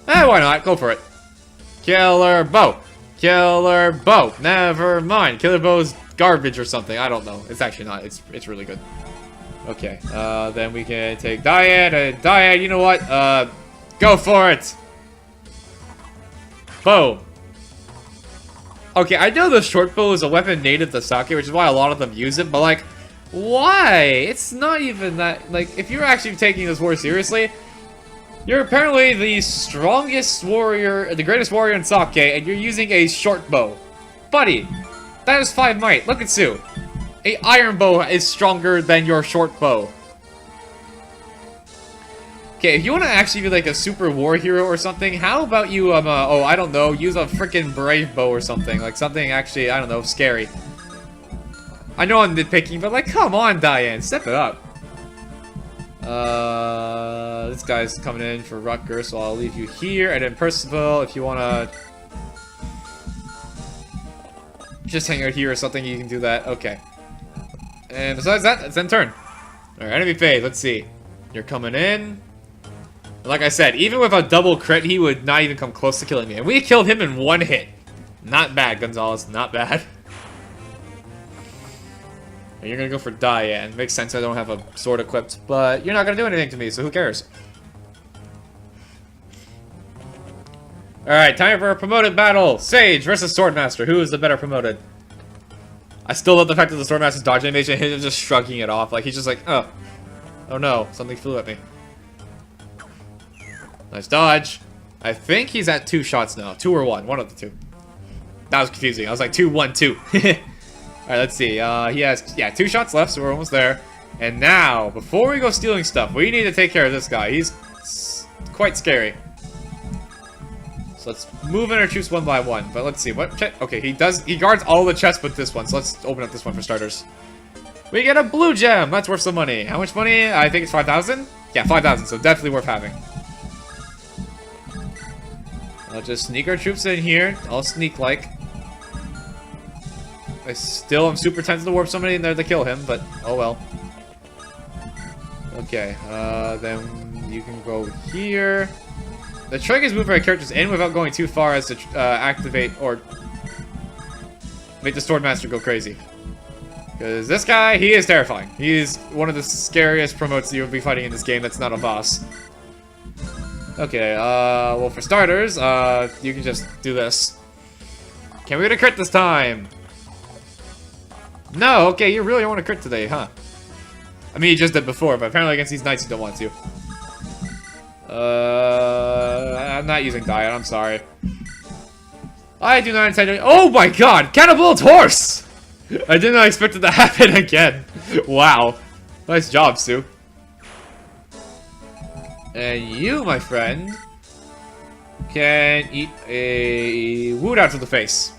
why not? Go for it. Killer bow! Killer bow! Never mind. Killer bow's garbage or something. I don't know. It's actually not. It's really good. Okay, then we can take Diane, and Diane, you know what? Go for it! Boom. Okay, I know the short bow is a weapon native to Sake, which is why a lot of them use it, but like, why? It's not even that, like, if you're actually taking this war seriously, you're apparently the strongest warrior, the greatest warrior in Sake, and you're using a short bow. Buddy, that is 5 might. Look at Sue. A iron bow is stronger than your short bow. Okay, if you want to actually be like a super war hero or something, how about you, oh, I don't know, use a freaking brave bow or something. Like something actually, I don't know, scary. I know I'm nitpicking, but like, come on, Diane, step it up. This guy's coming in for Rutger, so I'll leave you here. And then Percival, if you want to just hang out here or something, you can do that. Okay. And besides that, it's end turn. Alright, enemy phase, let's see. You're coming in. Like I said, even with a double crit, he would not even come close to killing me. And we killed him in 1 hit. Not bad, Gonzalez. Not bad. And you're gonna go for Diane. Makes sense, I don't have a sword equipped. But you're not gonna do anything to me, so who cares? Alright, time for a promoted battle. Sage versus Swordmaster. Who is the better promoted? I still love the fact that the Swordmaster's dodge animation and him just shrugging it off. Like, he's just like, oh. Oh no, something flew at me. Nice dodge. I think he's at 2 shots now. 2 or 1. One of the 2. That was confusing. I was like 2, 1, 2. Alright, let's see. He has, yeah, 2 shots left, so we're almost there. And now, before we go stealing stuff, we need to take care of this guy. He's quite scary. So let's move in our troops one by one. But let's see. What? Okay, he guards all the chests but this one. So let's open up this one for starters. We get a blue gem. That's worth some money. How much money? I think it's 5,000? Yeah, 5,000. So definitely worth having. I'll just sneak our troops in here. I'll sneak like. I still am super tempted to warp somebody in there to kill him, but oh well. Okay, then you can go here. The trick is moving our characters in without going too far as to activate or make the Swordmaster go crazy. Because this guy, he is terrifying. He is one of the scariest promotes you'll be fighting in this game that's not a boss. Okay, well for starters, you can just do this. Can we get a crit this time? No, okay, you really don't want to crit today, huh? I mean, you just did before, but apparently against these knights you don't want to. I'm not using Diet, I'm sorry. I do not intend to— oh my god! Catapult horse! I did not expect it to happen again. Wow. Nice job, Sue. And you, my friend, can eat a wound out to the face.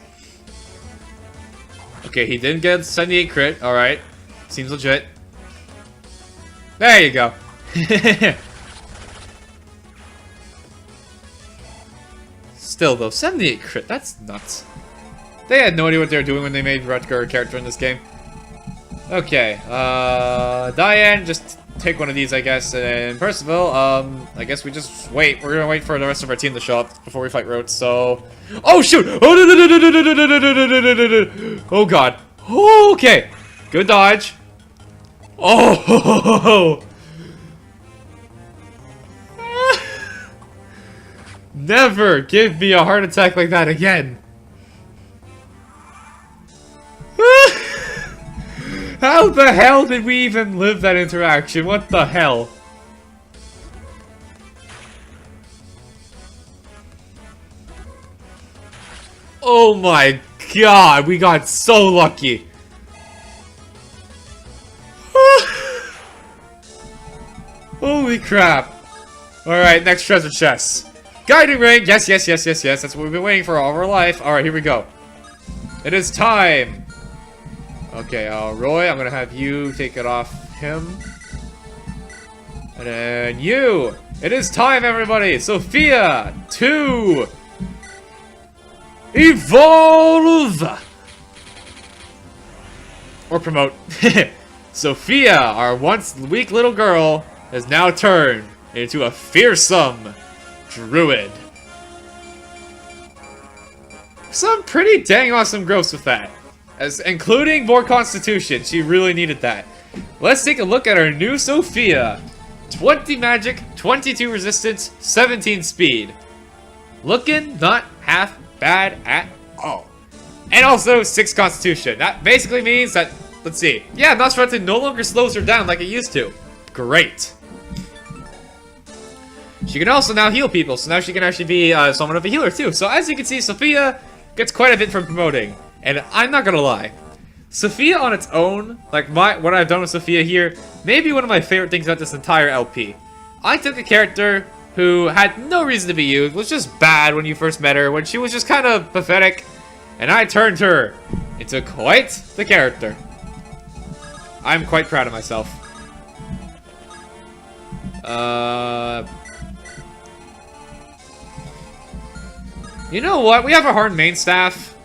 Okay, he didn't get 78 crit. Alright. Seems legit. There you go. Still, though, 78 crit. That's nuts. They had no idea what they were doing when they made Rutger a character in this game. Okay, Diane, just take one of these, I guess, and Percival, I guess we just wait. We're gonna wait for the rest of our team to show up before we fight Roartz, so... oh, shoot! Oh, God. Okay. Good dodge. Oh! Never give me a heart attack like that again. How the hell did we even live that interaction? What the hell? Oh my god, we got so lucky. Holy crap. Alright, next treasure chest. Guiding ring! Yes, yes, yes, yes, yes. That's what we've been waiting for all of our life. Alright, here we go. It is time. Okay, Roy, I'm gonna have you take it off him. And then you! It is time, everybody! Sophia! 2! Evolve! Or promote. Sophia, our once weak little girl, has now turned into a fearsome druid. Some pretty dang awesome growths with that. Including more constitution. She really needed that. Let's take a look at our new Sophia. 20 magic, 22 resistance, 17 speed. Looking not half bad at all. And also 6 constitution. That basically means that, let's see. Yeah, Nosferatu no longer slows her down like it used to. Great. She can also now heal people, so now she can actually be somewhat of a healer too. So as you can see, Sophia gets quite a bit from promoting. And I'm not gonna lie. Sophia on its own, like what I've done with Sophia here, may be one of my favorite things about this entire LP. I took a character who had no reason to be used, was just bad when you first met her, when she was just kind of pathetic, and I turned her into quite the character. I'm quite proud of myself. You know what? We have our hard main staff.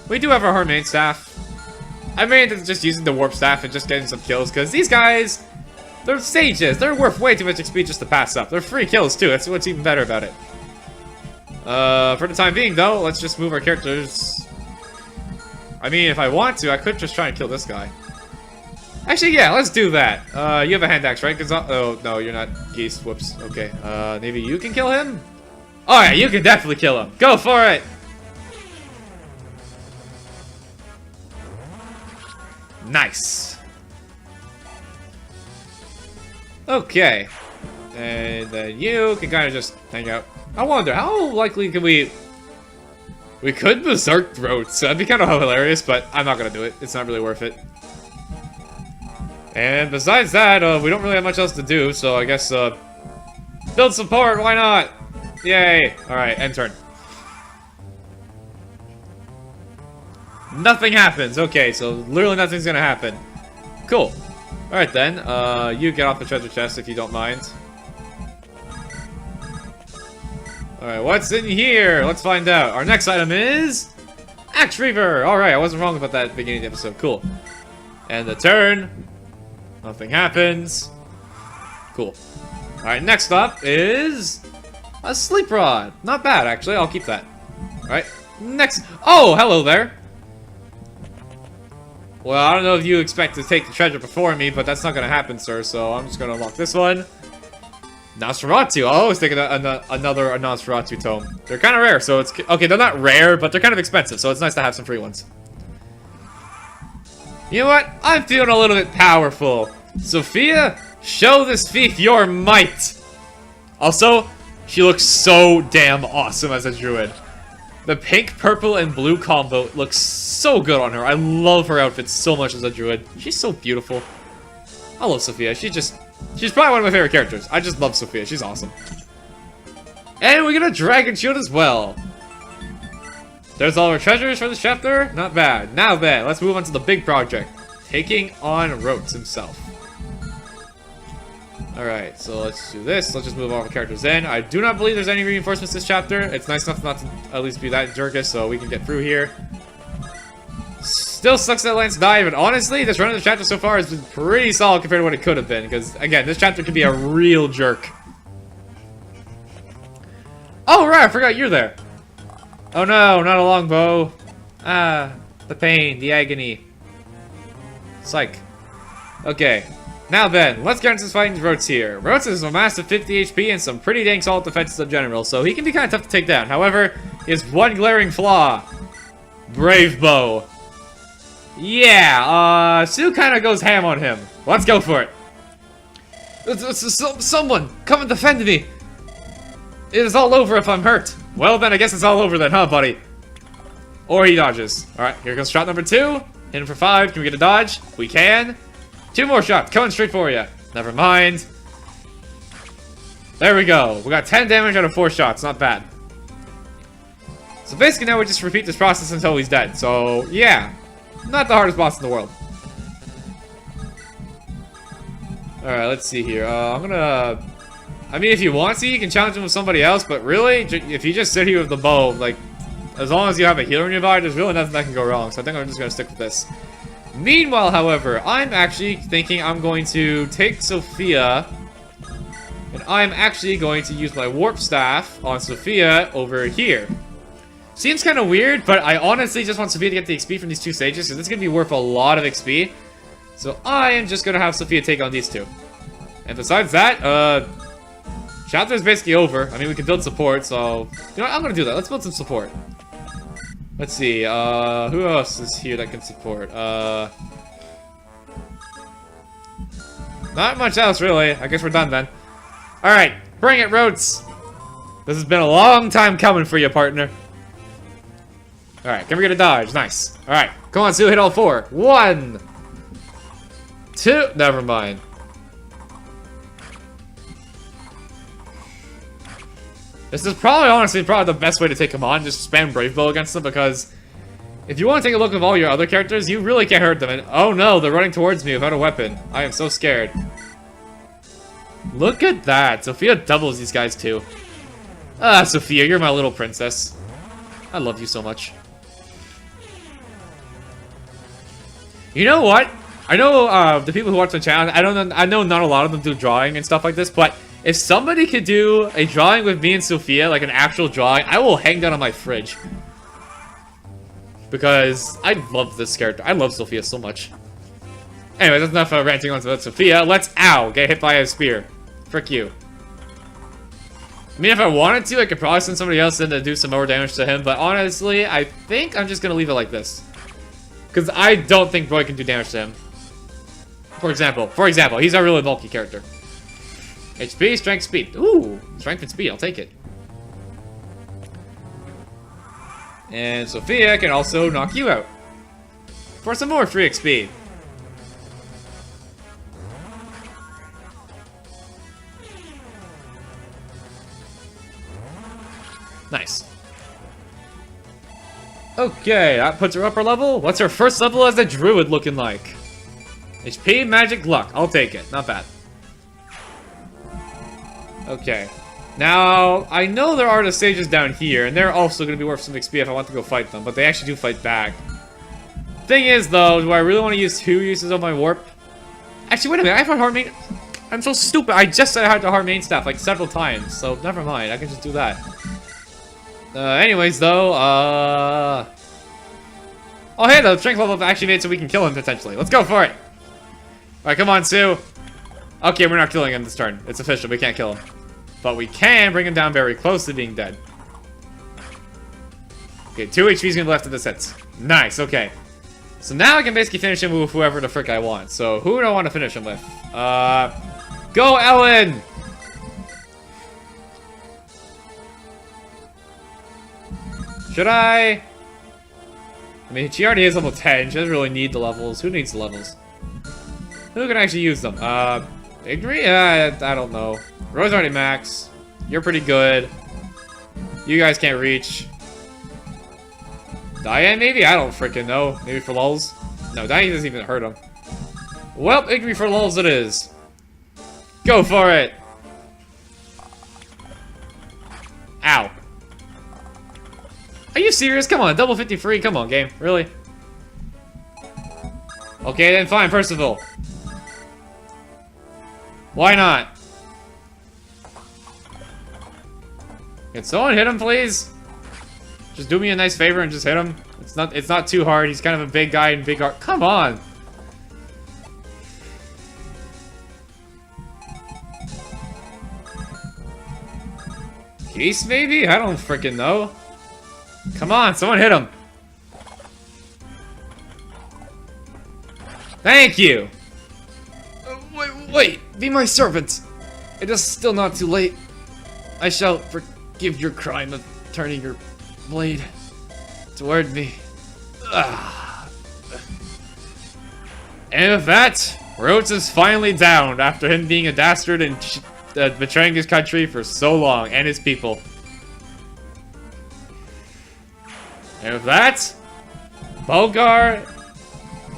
We do have our hard main staff. I mean, just using the warp staff and just getting some kills, because these guys, they're sages. They're worth way too much XP just to pass up. They're free kills too. That's what's even better about it. For the time being, though, let's just move our characters. I mean, if I want to, I could just try and kill this guy. Actually, yeah, let's do that. You have a hand axe, right? Oh, no, you're not Geese. Whoops. Okay. Maybe you can kill him? Oh, yeah, you can definitely kill him. Go for it! Nice. Okay. And then you can kind of just hang out. I wonder, how likely can we could berserk Roartz. That'd be kind of hilarious, but I'm not gonna do it. It's not really worth it. And besides that, we don't really have much else to do, so I guess, build support, why not? Yay! Alright, end turn. Nothing happens. Okay, so literally nothing's gonna happen. Cool. Alright then, you get off the treasure chest if you don't mind. Alright, what's in here? Let's find out. Our next item is... Axe Reaver! Alright, I wasn't wrong about that at the beginning of the episode. Cool. And the turn. Nothing happens. Cool. Alright, next up is... a sleep rod. Not bad, actually. I'll keep that. Alright, next... Oh, hello there! Well, I don't know if you expect to take the treasure before me, but that's not gonna happen, sir, so I'm just gonna unlock this one. Nosferatu. I'll always take another Nosferatu tome. They're kind of rare, so it's... Okay, they're not rare, but they're kind of expensive, so it's nice to have some free ones. You know what? I'm feeling a little bit powerful. Sophia, show this thief your might! Also, she looks so damn awesome as a druid. The pink, purple, and blue combo looks so good on her. I love her outfit so much as a druid. She's so beautiful. I love Sophia. She's probably one of my favorite characters. I just love Sophia. She's awesome. And we get a dragon shield as well. There's all our treasures for this chapter. Not bad. Now then, let's move on to the big project. Taking on Roartz himself. Alright, so let's do this. Let's just move all the characters in. I do not believe there's any reinforcements this chapter. It's nice enough not to at least be that jerkish, so we can get through here. Still sucks that Lance died, but honestly, this run of the chapter so far has been pretty solid compared to what it could have been. Because, again, this chapter could be a real jerk. Oh, right, I forgot you're there. Oh no, not a longbow. Ah, the pain, the agony. Psych. Okay. Now then, let's get into this fighting Roartz here. Roartz is a massive 50 HP and some pretty dang solid defenses in general, so he can be kind of tough to take down. However, he has one glaring flaw. Brave Bow. Yeah, Sue kind of goes ham on him. Let's go for it. Someone, come and defend me. It is all over if I'm hurt. Well then, I guess it's all over then, huh, buddy? Or he dodges. Alright, here goes shot number 2. Hit him for 5. Can we get a dodge? We can. 2 more shots, coming straight for you. Never mind. There we go. We got 10 damage out of 4 shots, not bad. So basically now we just repeat this process until he's dead. So, yeah. Not the hardest boss in the world. Alright, let's see here. I'm gonna... I mean, if you want to, you can challenge him with somebody else, but really, if you just sit here with the bow, like, as long as you have a healer nearby, there's really nothing that can go wrong. So I think I'm just gonna stick with this. Meanwhile, however, I'm actually thinking I'm going to take Sophia, and I'm actually going to use my Warp Staff on Sophia over here. Seems kind of weird, but I honestly just want Sophia to get the XP from these two stages, because it's going to be worth a lot of XP. So I am just going to have Sophia take on these two. And besides that, chapter is basically over. I mean, we can build support, so... You know what? I'm going to do that. Let's build some support. Let's see, who else is here that can support? Not much else, really. I guess we're done then. Alright, bring it, Roartz! This has been a long time coming for you, partner. Alright, can we get a dodge? Nice. Alright, come on, Sue, hit all four. 1, 2, never mind. This is probably, honestly, the best way to take him on. Just spam Brave Bow against them, because if you want to take a look at all your other characters, you really can't hurt them. And oh no, they're running towards me without a weapon. I am so scared. Look at that. Sophia doubles these guys too. Ah, Sophia, you're my little princess. I love you so much. You know what? I know the people who watch the channel, I know not a lot of them do drawing and stuff like this, but if somebody could do a drawing with me and Sophia, like an actual drawing, I will hang that on my fridge. Because I love this character. I love Sophia so much. Anyway, that's enough ranting on about Sophia. Let's, get hit by a spear. Frick you. I mean, if I wanted to, I could probably send somebody else in to do some more damage to him, but honestly, I think I'm just gonna leave it like this. Because I don't think Roy can do damage to him. For example, he's a really bulky character. HP, strength, speed. Ooh, strength and speed, I'll take it. And Sophia can also knock you out. For some more free XP. Nice. Okay, that puts her upper level. What's her first level as a druid looking like? HP, magic, luck. I'll take it. Not bad. Okay. Now, I know there are the stages down here, and they're also going to be worth some XP if I want to go fight them, but they actually do fight back. Thing is, though, do I really want to use 2 uses of my warp? Actually, wait a minute, I have a hard main... I'm so stupid, I just said I had the hard main staff, like, several times, so never mind, I can just do that. Anyways, though, oh, hey, the strength level actually made so we can kill him, potentially. Let's go for it! Alright, come on, Sue. Okay, we're not killing him this turn. It's official, we can't kill him. But we can bring him down very close to being dead. Okay, 2 HP's gonna be left of this hits. Nice, okay. So now I can basically finish him with whoever the frick I want. So who do I want to finish him with? Go Ellen! Should I? I mean, she already is level 10. She doesn't really need the levels. Who needs the levels? Who can actually use them? Igri? I don't know. Roy's already max. You're pretty good. You guys can't reach. Diane, maybe? I don't freaking know. Maybe for lulz? No, Diane doesn't even hurt him. Well, Igri for lulz it is. Go for it! Ow. Are you serious? Come on, double 50 free. Come on, game. Really? Okay, then fine, Percival. Why not? Can someone hit him, please? Just do me a nice favor and just hit him. It's not too hard. He's kind of a big guy and big art. Come on. Geese, maybe? I don't freaking know. Come on, someone hit him. Thank you. Wait, be my servant. It is still not too late. I shall forgive your crime of turning your blade toward me. And with that, Roartz is finally downed after him being a dastard and betraying his country for so long, and his people. And with that, Bulgar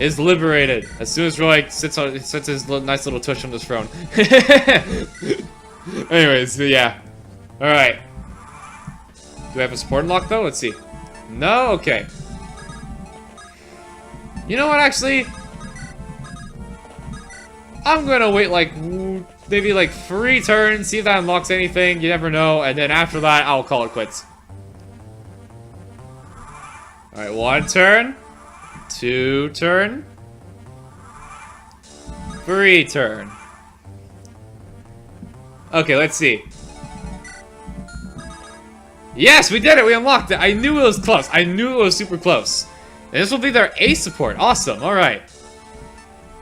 is liberated as soon as Roy sits his nice little tush on his throne. Anyways, yeah. Alright. Do we have a support unlock though? Let's see. No? Okay. You know what, actually? I'm gonna wait like maybe like 3 turns, see if that unlocks anything. You never know. And then after that, I'll call it quits. All right, 1 turn, 2 turn, 3 turn. Okay, let's see. Yes, we did it! We unlocked it! I knew it was close. I knew it was super close. And this will be their A support. Awesome, alright.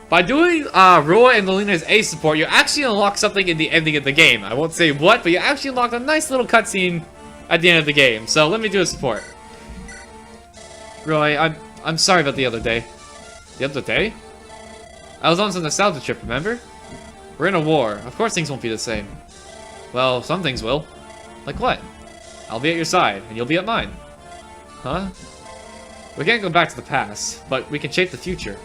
By doing Roy and Lilina's A support, you actually unlock something in the ending of the game. I won't say what, but you actually unlocked a nice little cutscene at the end of the game. So let me do a support. Roy, I'm sorry about the other day. The other day? I was on some nostalgia trip, remember? We're in a war. Of course things won't be the same. Well, some things will. Like what? I'll be at your side, and you'll be at mine. Huh? We can't go back to the past, but we can shape the future.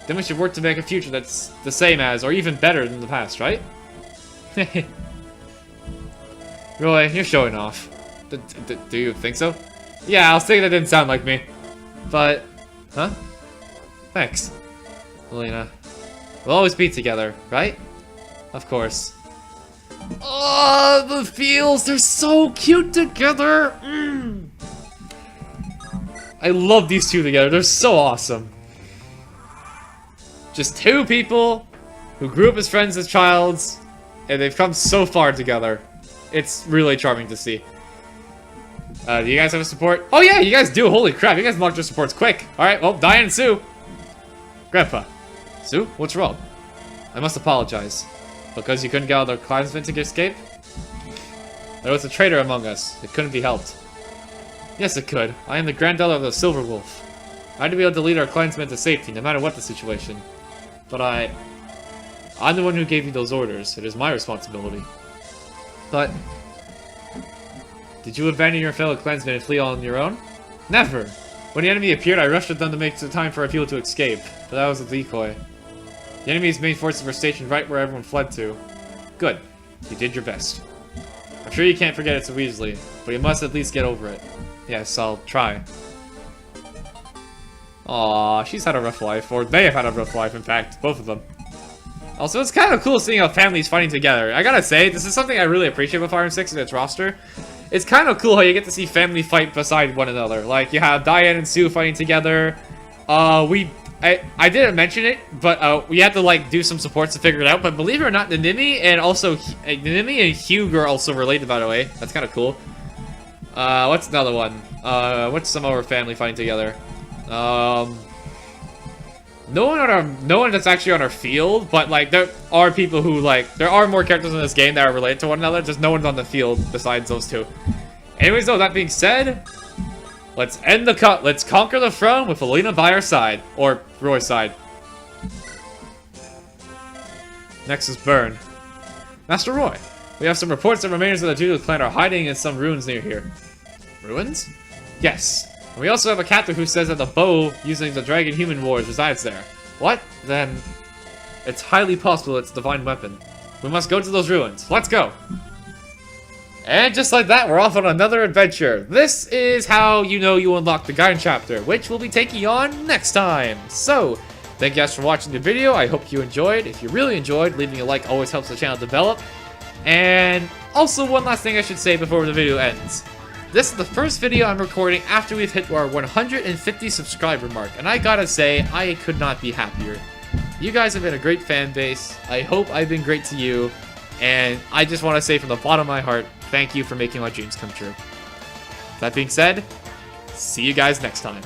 Then we should work to make a future that's the same as, or even better than the past, right? Roy, you're showing off. Do you think so? Yeah, I was thinking that didn't sound like me. But, huh? Thanks. Lilina. We'll always be together, right? Of course. Oh, the feels! They're so cute together! I love these two together. They're so awesome. Just 2 people who grew up as friends as childs, and they've come so far together. It's really charming to see. Do you guys have a support? Oh yeah, you guys do! Holy crap, you guys unlocked your supports quick! Alright, well, Diane and Sue. Grandpa. Sue, what's wrong? I must apologize. Because you couldn't get out of the clansmen to escape? There was a traitor among us. It couldn't be helped. Yes, it could. I am the granddaughter of the Silver Wolf. I had to be able to lead our clansmen to safety, no matter what the situation. But I'm the one who gave you those orders. It is my responsibility. But... did you abandon your fellow clansmen and flee on your own? Never! When the enemy appeared, I rushed at them to make time for people to escape. But that was a decoy. The enemy's main forces were stationed right where everyone fled to. Good. You did your best. I'm sure you can't forget it so easily, but you must at least get over it. Yes, I'll try. Aww, she's had a rough life, or they have had a rough life, in fact, both of them. Also, it's kind of cool seeing how families fighting together. I gotta say, this is something I really appreciate with Fire Emblem 6 and its roster. It's kind of cool how you get to see family fight beside one another. Like, you have Diane and Sue fighting together. I didn't mention it, but we had to like do some supports to figure it out. But believe it or not, Nimi and also Nimi and Hugh are also related, by the way. That's kind of cool. What's another one? What's some other family fighting together? No one that's actually on our field, but like there are people who like there are more characters in this game that are related to one another. Just no one's on the field besides those 2. Anyways, though, that being said. Let's end the cut. Let's conquer the throne with Lilina by our side. Or Roy's side. Next is Burn. Master Roy, we have some reports that remainers of the Judo clan are hiding in some ruins near here. Ruins? Yes. And we also have a captain who says that the bow using the Dragon Human Wars resides there. What? Then it's highly possible it's a divine weapon. We must go to those ruins. Let's go! And just like that, we're off on another adventure. This is how you know you unlock the Gaiden chapter, which we'll be taking on next time. So, thank you guys for watching the video. I hope you enjoyed. If you really enjoyed, leaving a like always helps the channel develop. And also, one last thing I should say before the video ends. This is the first video I'm recording after we've hit our 150 subscriber mark, and I gotta say, I could not be happier. You guys have been a great fan base. I hope I've been great to you. And I just want to say from the bottom of my heart, thank you for making my dreams come true. That being said, see you guys next time.